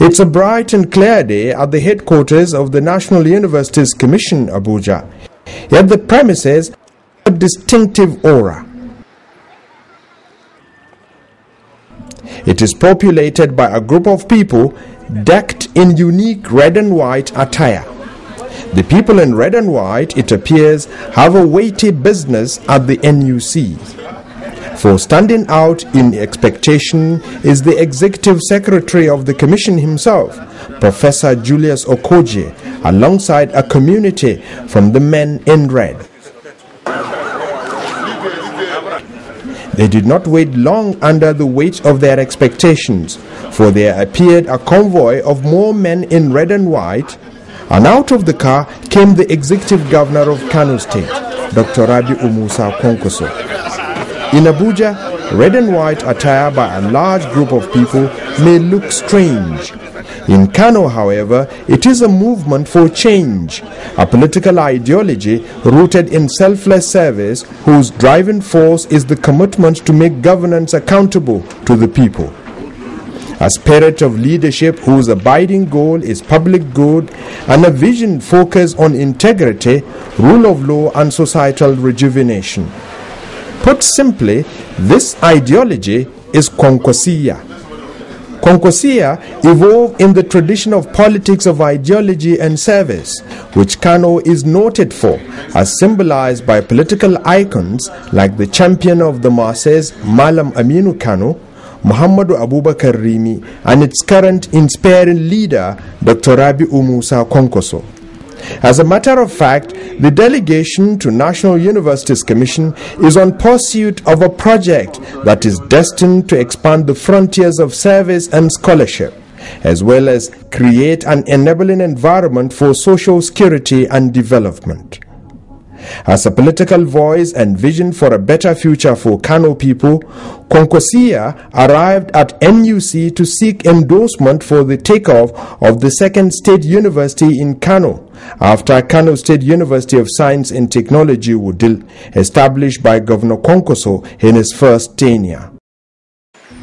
It's a bright and clear day at the headquarters of the National Universities Commission, Abuja. Yet the premises have a distinctive aura. It is populated by a group of people decked in unique red and white attire. The people in red and white, it appears, have a weighty business at the NUC. For standing out in expectation is the Executive Secretary of the Commission himself, Professor Julius Okoje, alongside a community from the men in red. They did not wait long under the weight of their expectations, for there appeared a convoy of more men in red and white, and out of the car came the Executive Governor of Kano State, Dr. Rabi'u Musa Kwankwaso. In Abuja, red and white attire by a large group of people may look strange. In Kano, however, it is a movement for change, a political ideology rooted in selfless service whose driving force is the commitment to make governance accountable to the people. A spirit of leadership whose abiding goal is public good and a vision focused on integrity, rule of law and societal rejuvenation. Put simply, this ideology is Kwankwasiya. Kwankwasiya evolved in the tradition of politics of ideology and service, which Kano is noted for, as symbolized by political icons like the champion of the masses, Malam Aminu Kano, Muhammadu Abubakar Rimi, and its current inspiring leader, Dr. Rabi'u Musa Kwankwaso. As a matter of fact, the delegation to National Universities Commission is on pursuit of a project that is destined to expand the frontiers of service and scholarship, as well as create an enabling environment for social security and development. As a political voice and vision for a better future for Kano people, Kwankwasiya arrived at NUC to seek endorsement for the takeoff of the second state university in Kano, after Kano State University of Science and Technology Wudil, established by Governor Kwankwaso in his first tenure.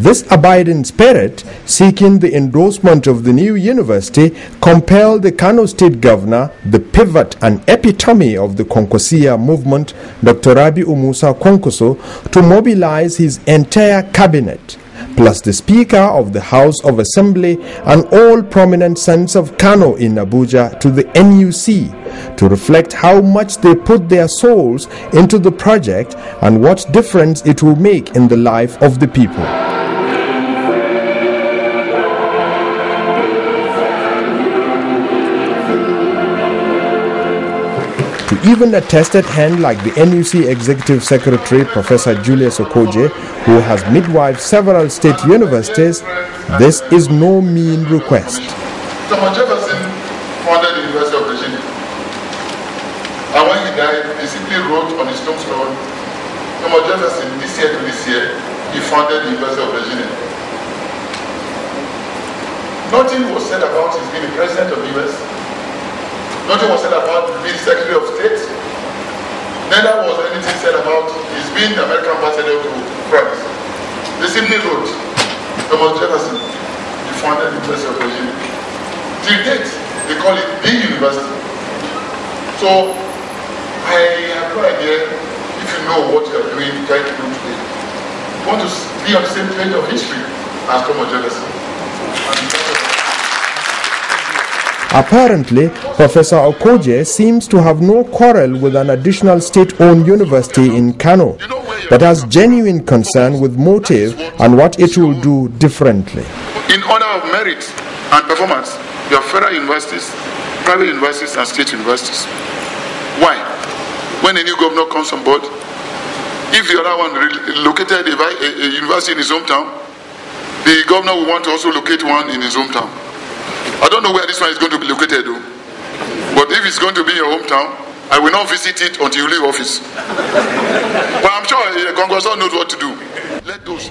This abiding spirit, seeking the endorsement of the new university, compelled the Kano State Governor, the pivot and epitome of the Kwankwasiya movement, Dr. Rabi'u Musa Kwankwaso, to mobilize his entire cabinet, plus the Speaker of the House of Assembly and all prominent sons of Kano in Abuja to the NUC, to reflect how much they put their souls into the project and what difference it will make in the life of the people. To even a tested hand like the NUC Executive Secretary, Professor Julius Okoje, who has midwifed several state universities, this is no mean request. Thomas Jefferson founded the University of Virginia. And when he died, he simply wrote on his tombstone, Thomas Jefferson, this year to this year, he founded the University of Virginia. Nothing was said about his being the president of the US. Nothing was said about being Secretary of State. Neither was anything said about his being the American ambassador to France. They simply wrote, Thomas Jefferson, he founded the University of Virginia. Till date, they call it the university. So, I have no idea if you know what you are doing, trying to do today. You want to be on the same page of history as Thomas Jefferson. Apparently, Professor Okoje seems to have no quarrel with an additional state-owned university in Kano, but has genuine concern with motive and what it will do differently. In order of merit and performance, you have federal universities, private universities, and state universities. Why? When a new governor comes on board, if the other one located a university in his hometown, the governor will want to also locate one in his hometown. I don't know where this one is going to be located though. But if it's going to be in your hometown, I will not visit it until you leave office. But I'm sure Congress knows what to do.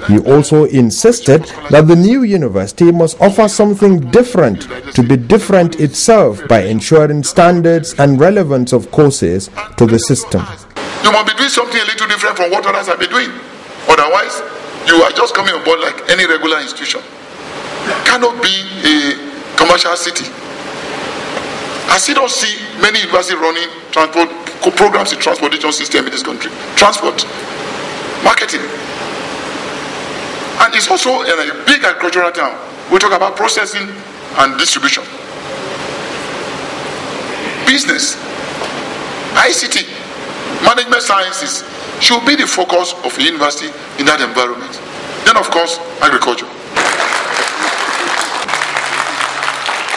He also insisted that the new university must offer something different to be different itself by ensuring standards and relevance of courses to the system. You must be doing something a little different from what others have been doing. Otherwise, you are just coming on board like any regular institution. Cannot be a commercial city. I still don't see many universities running transport programs in transportation system in this country. Transport, marketing. And it's also in a big agricultural town. We talk about processing and distribution. Business, ICT, management sciences should be the focus of a university in that environment. Then, of course, agriculture.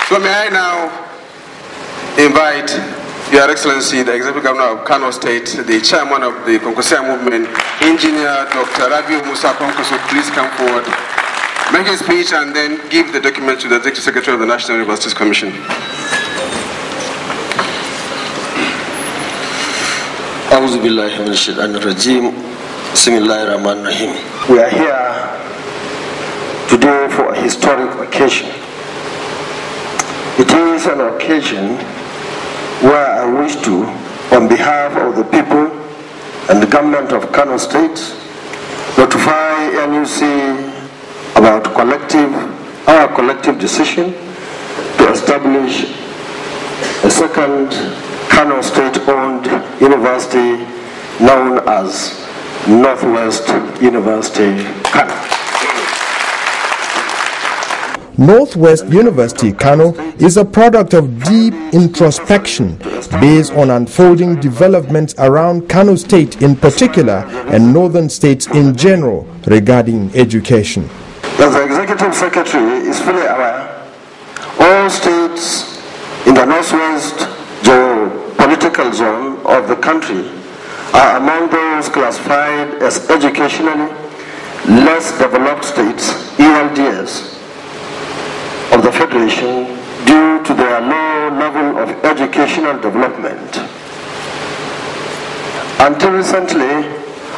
So may I now invite Your Excellency, the Executive Governor of Kano State, the Chairman of the Konkosia Movement, Engineer Dr. Rabiu Musa Konkoso, please come forward, make a speech, and then give the document to the Executive Secretary of the National Universities Commission. A'udhu billahi minash shaitanir rajim. Bismillahir rahmanir rahim. We are here today for a historic occasion. It is an occasion where I wish to, on behalf of the people and the government of Kano State, notify NUC about our collective decision to establish a second Kano State-owned university known as Northwest University, Kano. Northwest University, Kano, is a product of deep introspection based on unfolding developments around Kano State in particular and northern states in general regarding education. As the Executive Secretary is fully aware, all states in the Northwest geopolitical zone of the country are among those classified as educationally less developed states, ELDS, of the Federation due to their low level of educational development. Until recently,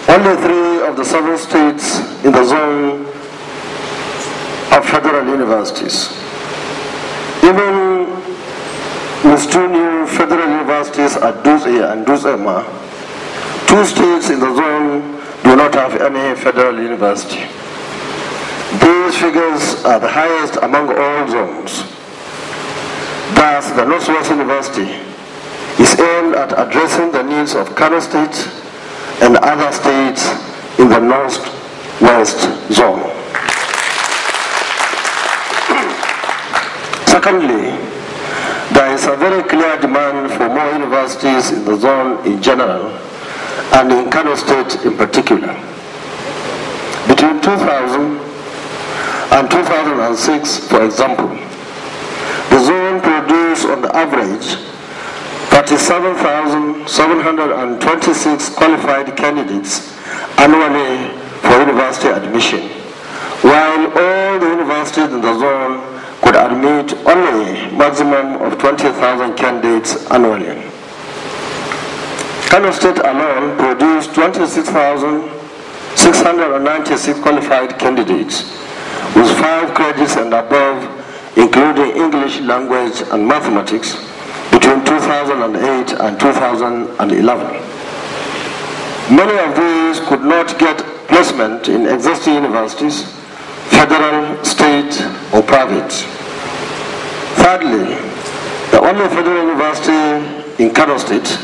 only 3 of the 7 states in the zone have federal universities. Even with 2 new federal universities at Dutse and Dutse-Ma, 2 states in the zone do not have any federal university. These figures are the highest among all zones. Thus, the Northwest University is aimed at addressing the needs of Kano State and other states in the Northwest zone. Secondly, there is a very clear demand for more universities in the zone in general and in Kano State in particular. Between 2000 and 2006, for example, the zone produced on the average 37,726 qualified candidates annually for university admission, while all the universities in the zone could admit only maximum of 20,000 candidates annually. Kano State alone produced 26,696 qualified candidates with 5 credits and above, including English language and mathematics, between 2008 and 2011. Many of these could not get placement in existing universities, federal, state, or private. Thirdly, the only federal university in Kano State,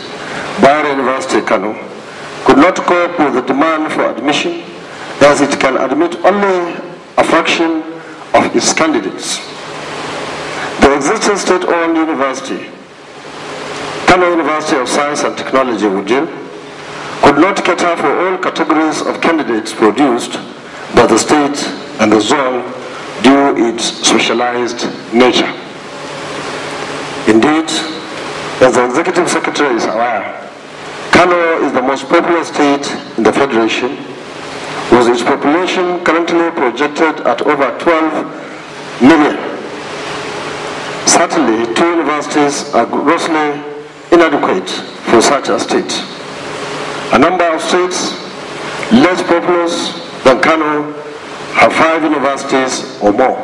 Bayero University, Kano, could not cope with the demand for admission, as it can admit only a fraction of its candidates. The existing state-owned university, Kano University of Science and Technology, Wudil, could not cater for all categories of candidates produced by the state and the zone due to its specialized nature. Indeed, as the Executive Secretary is aware, Kano is the most populous state in the Federation, with its population currently projected at over 12 million. Certainly, 2 universities are grossly inadequate for such a state. A number of states less populous than Kano have 5 universities or more.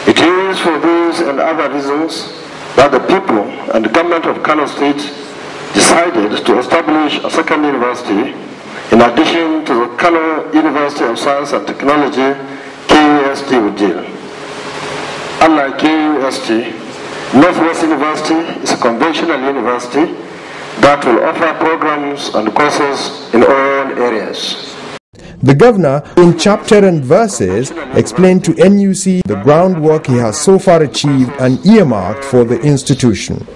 It is for these and other reasons that the people and the government of Kano State decided to establish a second university in addition to the Kano University of Science and Technology, KUST Wudil. unlike KUST, Northwest University is a conventional university that will offer programs and courses in all areas. The governor, in chapter and verses, explained to NUC the groundwork he has so far achieved and earmarked for the institution.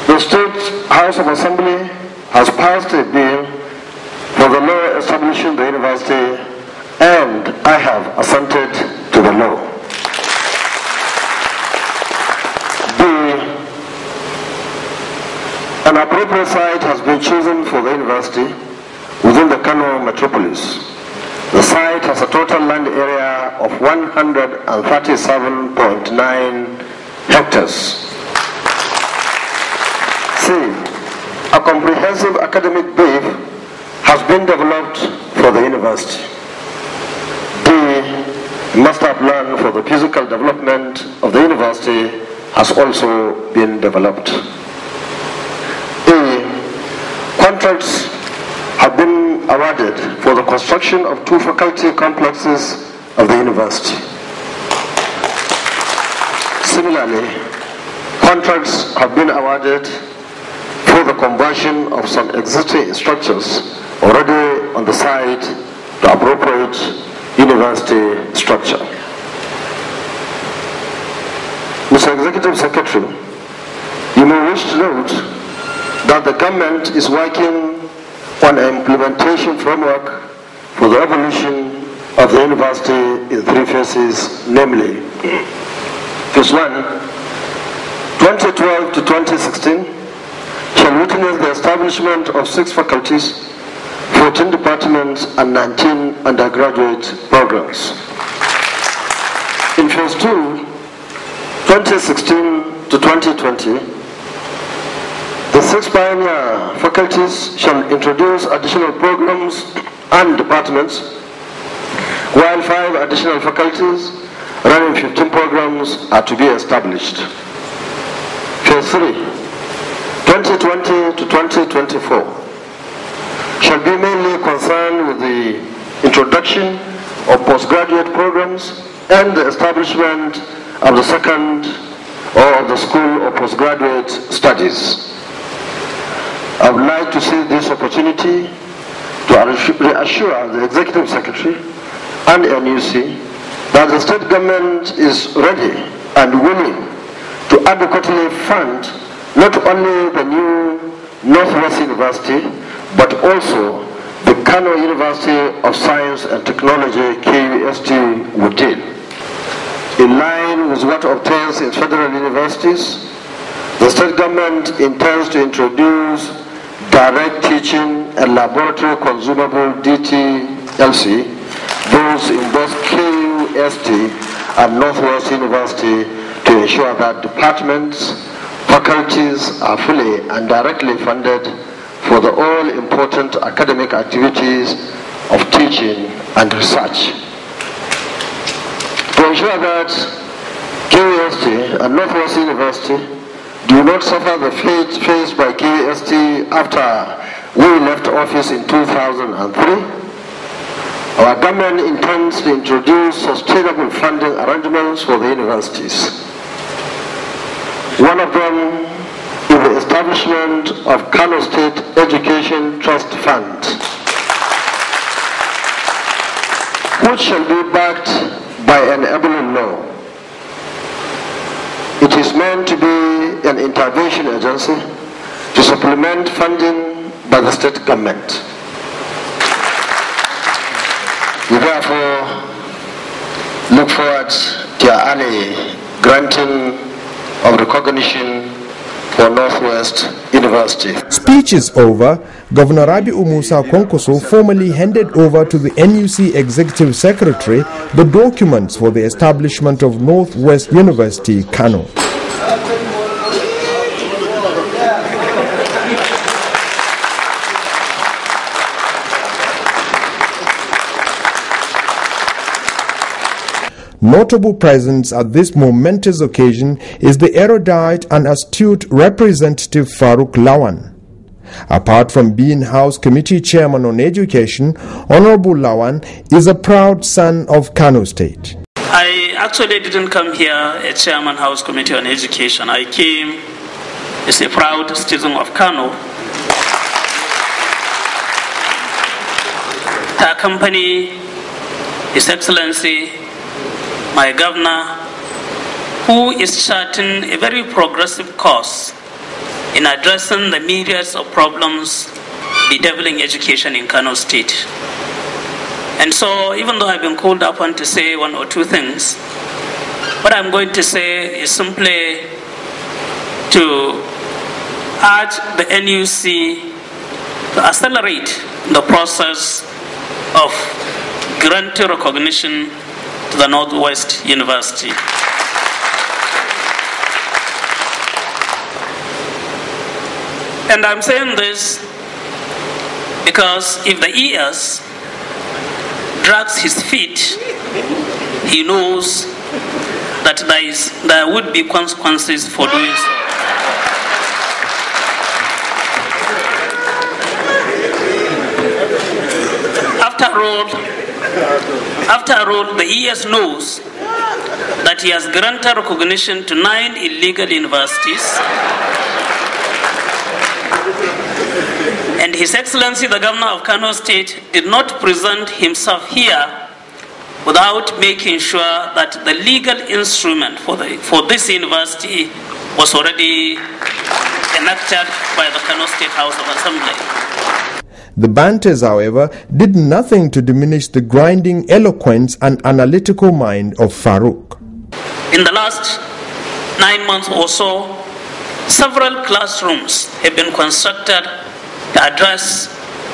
The State House of Assembly has passed a bill for the law establishing the university, and I have assented to the law. An appropriate site has been chosen for the university within the Kano metropolis. The site has a total land area of 137.9 hectares. C. A comprehensive academic brief has been developed for the university. D. A master plan for the physical development of the university has also been developed. E. Contracts have been awarded for the construction of 2 faculty complexes of the university. Similarly, contracts have been awarded for the conversion of some existing structures already on the site to appropriate university structure. Mr. Executive Secretary, you may wish to note that the government is working on an implementation framework for the evolution of the university in 3 phases, namely, Phase 1, 2012 to 2016, shall witness the establishment of 6 faculties, 14 departments, and 19 undergraduate programs. In Phase 2, 2016 to 2020, the 6 pioneer faculties shall introduce additional programs and departments, while 5 additional faculties running 15 programs are to be established. Phase 3, 2020 to 2024, shall be mainly concerned with the introduction of postgraduate programs and the establishment of the second or of the School of Postgraduate Studies. I would like to seize this opportunity to reassure the Executive Secretary and NUC that the state government is ready and willing to adequately fund not only the new Northwest University, but also the Kano University of Science and Technology, KUST, within. In line with what obtains in federal universities, the state government intends to introduce direct teaching and laboratory consumable DTLC, those in both KUST and Northwest University, to ensure that departments, faculties are fully and directly funded for the all-important academic activities of teaching and research. To ensure that KUST and Northwest University do not suffer the fate faced by KUST after we left office in 2003, our government intends to introduce sustainable funding arrangements for the universities. One of them is the establishment of Kano State Education Trust Fund, which shall be backed by an enabling law. It is meant to be an intervention agency to supplement funding by the state government. We therefore look forward to your early granting of recognition for Northwest University. Speech is over. Governor Rabi'u Musa Kwankwaso formally handed over to the NUC Executive Secretary the documents for the establishment of Northwest University, Kano. Notable presence at this momentous occasion is the erudite and astute Representative Farouk Lawan. Apart from being House Committee Chairman on Education, Honorable Lawan is a proud son of Kano State. I actually didn't come here as Chairman House Committee on Education. I came as a proud citizen of Kano to accompany His Excellency, my governor, who is charting a very progressive course in addressing the myriads of problems bedeviling education in Kano State. And so, even though I've been called upon to say one or two things, what I'm going to say is simply to urge the NUC to accelerate the process of granting recognition to the Northwest University. And I'm saying this because if the ES drags his feet, he knows that there would be consequences for doing so. After all, the ES knows that he has granted recognition to 9 illegal universities, and His Excellency the Governor of Kano State did not present himself here without making sure that the legal instrument for this university was already enacted by the Kano State House of Assembly. The banters, however, did nothing to diminish the grinding eloquence and analytical mind of Farouk. In the last 9 months or so, several classrooms have been constructed to address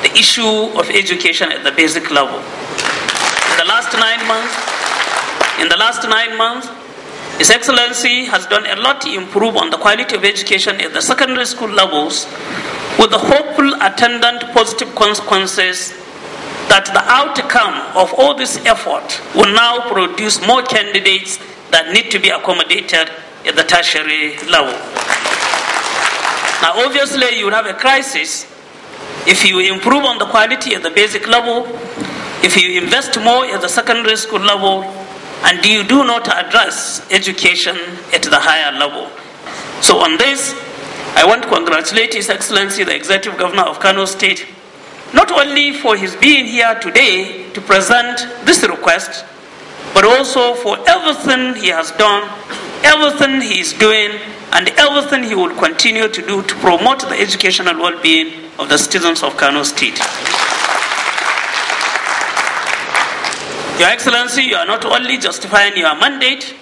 the issue of education at the basic level. In the last 9 months, His Excellency has done a lot to improve on the quality of education at the secondary school levels, with the hopeful attendant positive consequences that the outcome of all this effort will now produce more candidates that need to be accommodated at the tertiary level. Now, obviously, you will have a crisis if you improve on the quality at the basic level, if you invest more at the secondary school level, and you do not address education at the higher level. So on this, I want to congratulate His Excellency, the Executive Governor of Kano State, not only for his being here today to present this request, but also for everything he has done, everything he is doing, and everything he will continue to do to promote the educational well-being of the citizens of Kano State. Your Excellency, you are not only justifying your mandate,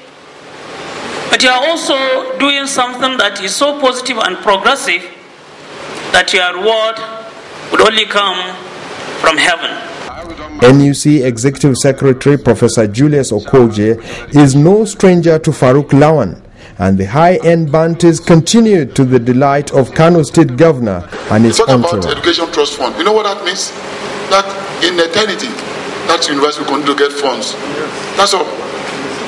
but you are also doing something that is so positive and progressive that your reward would only come from heaven. NUC Executive Secretary Professor Julius Okoje is no stranger to Farouk Lawan, and the high-end banters continued to the delight of Kano State Governor and his entourage. About Education Trust Fund, you know what that means? That in eternity, that university will continue to get funds. That's all.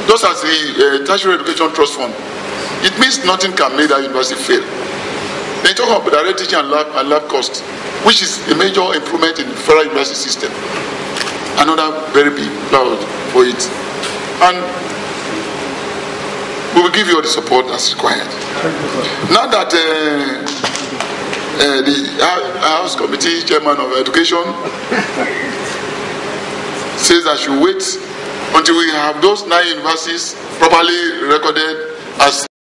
Just as the Tertiary Education Trust Fund, it means nothing can make that university fail. They talk about direct teaching and lab costs, which is a major improvement in the federal university system. Another very big cloud for it. And we will give you all the support that's required. Now that the House Committee Chairman of Education says I should wait until we have those 9 universities properly recorded as